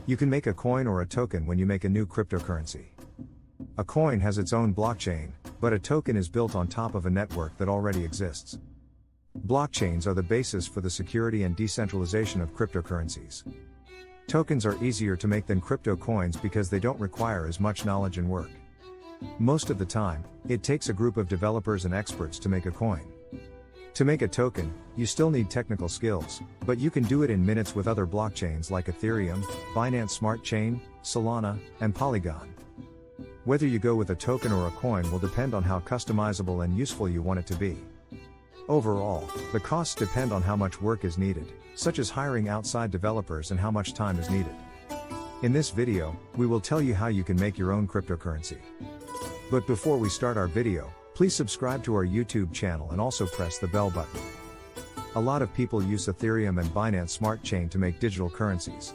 You can make a coin or a token when you make a new cryptocurrency. A coin has its own blockchain, but a token is built on top of a network that already exists. Blockchains are the basis for the security and decentralization of cryptocurrencies. Tokens are easier to make than crypto coins because they don't require as much knowledge and work. Most of the time, it takes a group of developers and experts to make a coin. To make a token, you still need technical skills, but you can do it in minutes with other blockchains like Ethereum, Binance Smart Chain, Solana, and Polygon. Whether you go with a token or a coin will depend on how customizable and useful you want it to be. Overall, the costs depend on how much work is needed, such as hiring outside developers and how much time is needed. In this video, we will tell you how you can make your own cryptocurrency. But before we start our video, please subscribe to our YouTube channel and also press the bell button. A lot of people use Ethereum and Binance Smart Chain to make digital currencies.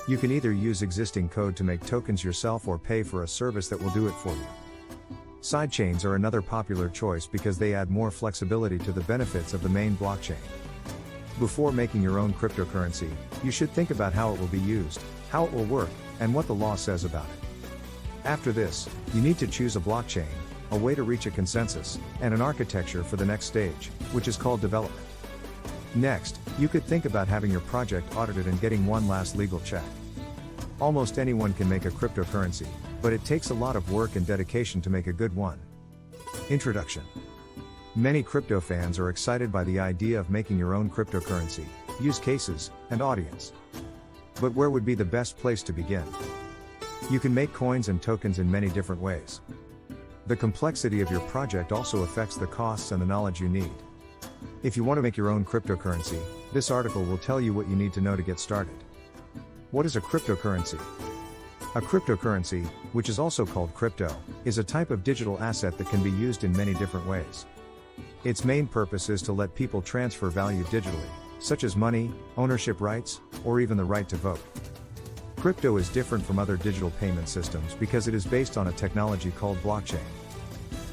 You can either use existing code to make tokens yourself or pay for a service that will do it for you. Sidechains are another popular choice because they add more flexibility to the benefits of the main blockchain. Before making your own cryptocurrency, you should think about how it will be used, how it will work, and what the law says about it. After this, you need to choose a blockchain, a way to reach a consensus, and an architecture for the next stage, which is called development. Next, you could think about having your project audited and getting one last legal check. Almost anyone can make a cryptocurrency, but it takes a lot of work and dedication to make a good one. Introduction. Many crypto fans are excited by the idea of making your own cryptocurrency, use cases, and audience. But where would be the best place to begin? You can make coins and tokens in many different ways. The complexity of your project also affects the costs and the knowledge you need. If you want to make your own cryptocurrency, this article will tell you what you need to know to get started. What is a cryptocurrency? A cryptocurrency, which is also called crypto, is a type of digital asset that can be used in many different ways. Its main purpose is to let people transfer value digitally, such as money, ownership rights, or even the right to vote. Crypto is different from other digital payment systems because it is based on a technology called blockchain.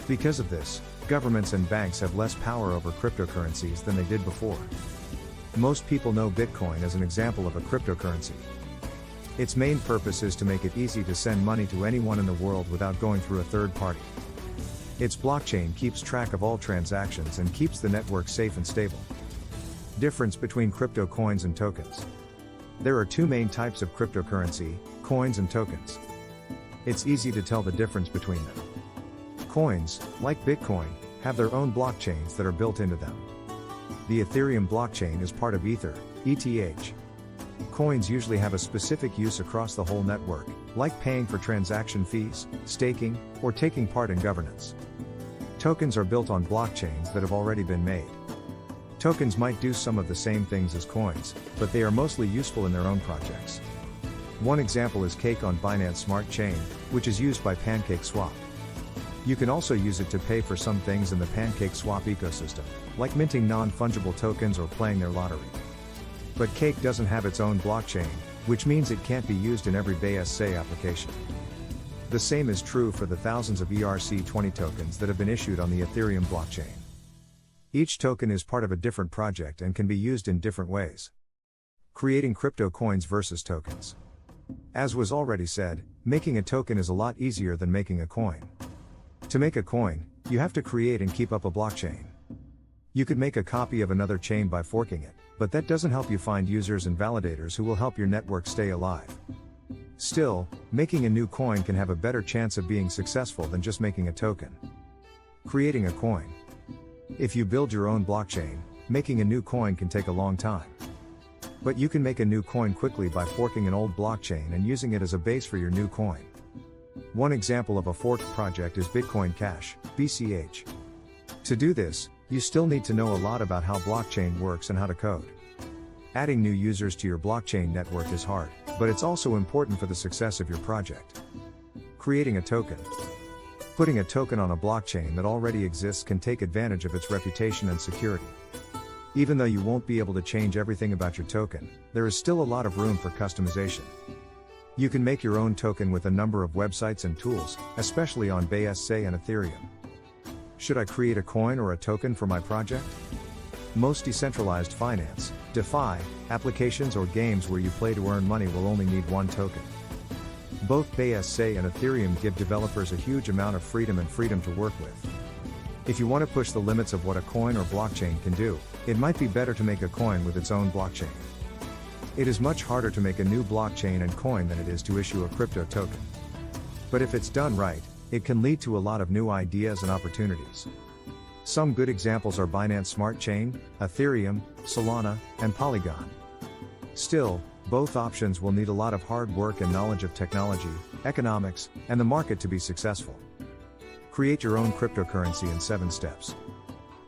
Because of this, governments and banks have less power over cryptocurrencies than they did before. Most people know Bitcoin as an example of a cryptocurrency. Its main purpose is to make it easy to send money to anyone in the world without going through a third party. Its blockchain keeps track of all transactions and keeps the network safe and stable. Difference between crypto coins and tokens. There are two main types of cryptocurrency, coins and tokens. It's easy to tell the difference between them. Coins, like Bitcoin, have their own blockchains that are built into them. The Ethereum blockchain is part of Ether, ETH. Coins usually have a specific use across the whole network, like paying for transaction fees, staking, or taking part in governance. Tokens are built on blockchains that have already been made. Tokens might do some of the same things as coins, but they are mostly useful in their own projects. One example is Cake on Binance Smart Chain, which is used by PancakeSwap. You can also use it to pay for some things in the PancakeSwap ecosystem, like minting non-fungible tokens or playing their lottery. But Cake doesn't have its own blockchain, which means it can't be used in every BSC application. The same is true for the thousands of ERC20 tokens that have been issued on the Ethereum blockchain. Each token is part of a different project and can be used in different ways. Creating crypto coins versus tokens. As was already said, making a token is a lot easier than making a coin. To make a coin, you have to create and keep up a blockchain. You could make a copy of another chain by forking it, but that doesn't help you find users and validators who will help your network stay alive. Still, making a new coin can have a better chance of being successful than just making a token. Creating a coin. If you build your own blockchain, making a new coin can take a long time. But you can make a new coin quickly by forking an old blockchain and using it as a base for your new coin. One example of a forked project is Bitcoin Cash, BCH. To do this, you still need to know a lot about how blockchain works and how to code. Adding new users to your blockchain network is hard, but it's also important for the success of your project. Creating a token. Putting a token on a blockchain that already exists can take advantage of its reputation and security. Even though you won't be able to change everything about your token, there is still a lot of room for customization. You can make your own token with a number of websites and tools, especially on BSC and Ethereum. Should I create a coin or a token for my project? Most decentralized finance, DeFi, applications or games where you play to earn money will only need one token. Both BSC and Ethereum give developers a huge amount of freedom to work with. If you want to push the limits of what a coin or blockchain can do, it might be better to make a coin with its own blockchain. It is much harder to make a new blockchain and coin than it is to issue a crypto token. But if it's done right, it can lead to a lot of new ideas and opportunities. Some good examples are Binance Smart Chain, Ethereum, Solana, and Polygon. Still, both options will need a lot of hard work and knowledge of technology, economics, and the market to be successful. Create your own cryptocurrency in 7 steps.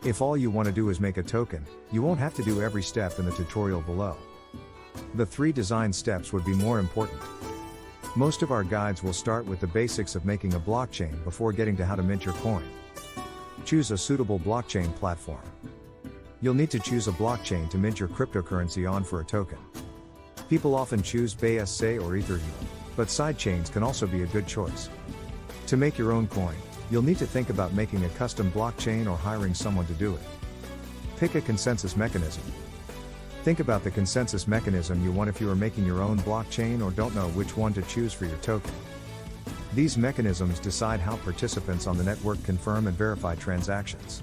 If all you want to do is make a token, you won't have to do every step in the tutorial below. The 3 design steps would be more important. Most of our guides will start with the basics of making a blockchain before getting to how to mint your coin. Choose a suitable blockchain platform. You'll need to choose a blockchain to mint your cryptocurrency on for a token. People often choose BSC or Ethereum, but sidechains can also be a good choice. To make your own coin, you'll need to think about making a custom blockchain or hiring someone to do it. Pick a consensus mechanism. Think about the consensus mechanism you want if you are making your own blockchain or don't know which one to choose for your token. These mechanisms decide how participants on the network confirm and verify transactions.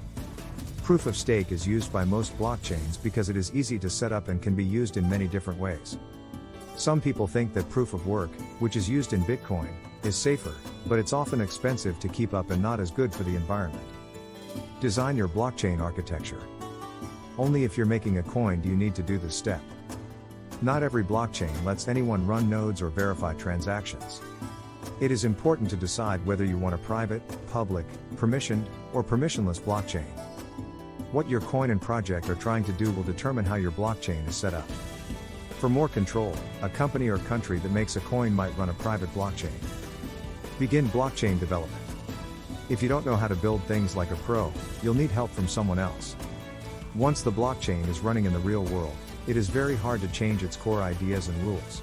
Proof of stake is used by most blockchains because it is easy to set up and can be used in many different ways. Some people think that proof of work, which is used in Bitcoin, is safer, but it's often expensive to keep up and not as good for the environment. Design your blockchain architecture. Only if you're making a coin do you need to do this step. Not every blockchain lets anyone run nodes or verify transactions. It is important to decide whether you want a private, public, permissioned, or permissionless blockchain. What your coin and project are trying to do will determine how your blockchain is set up. For more control, a company or country that makes a coin might run a private blockchain. Begin blockchain development. If you don't know how to build things like a pro, you'll need help from someone else. Once the blockchain is running in the real world, it is very hard to change its core ideas and rules.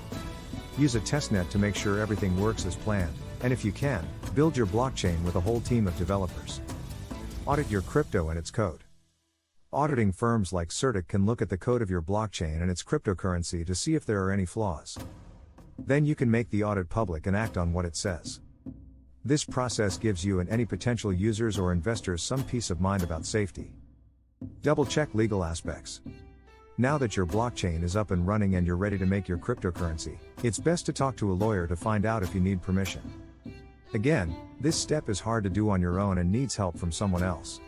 Use a testnet to make sure everything works as planned, and if you can, build your blockchain with a whole team of developers. Audit your crypto and its code. Auditing firms like Certic can look at the code of your blockchain and its cryptocurrency to see if there are any flaws. Then you can make the audit public and act on what it says. This process gives you and any potential users or investors some peace of mind about safety. Double-check legal aspects. Now that your blockchain is up and running and you're ready to make your cryptocurrency, it's best to talk to a lawyer to find out if you need permission. Again, this step is hard to do on your own and needs help from someone else.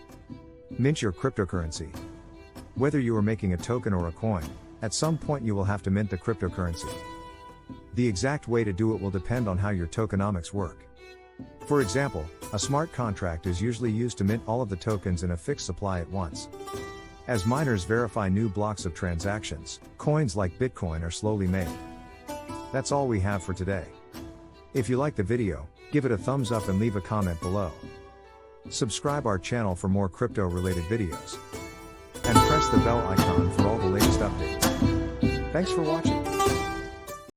Mint your cryptocurrency. Whether you are making a token or a coin, at some point you will have to mint the cryptocurrency. The exact way to do it will depend on how your tokenomics work. For example, a smart contract is usually used to mint all of the tokens in a fixed supply at once. As miners verify new blocks of transactions, coins like Bitcoin are slowly made. That's all we have for today. If you like the video, give it a thumbs up and leave a comment below. Subscribe our channel for more crypto-related videos. And press the bell icon for all the latest updates. Thanks for watching.